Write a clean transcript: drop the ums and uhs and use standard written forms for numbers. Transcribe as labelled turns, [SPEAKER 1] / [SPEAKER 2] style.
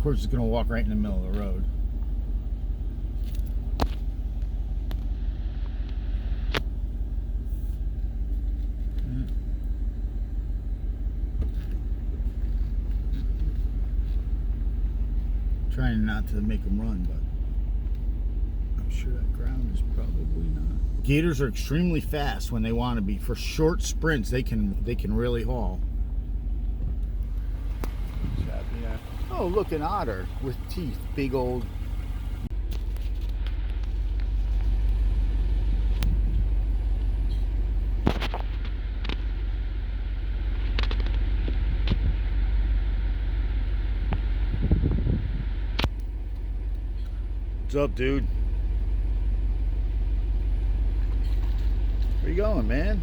[SPEAKER 1] Of course, it's going to walk right in the middle of the road. Trying not to make them run, but I'm sure that ground is probably not. Gators are extremely fast when they want to be. For short sprints, they can really haul. Oh, look, an otter with teeth, big old. What's up, dude? Where you going, man?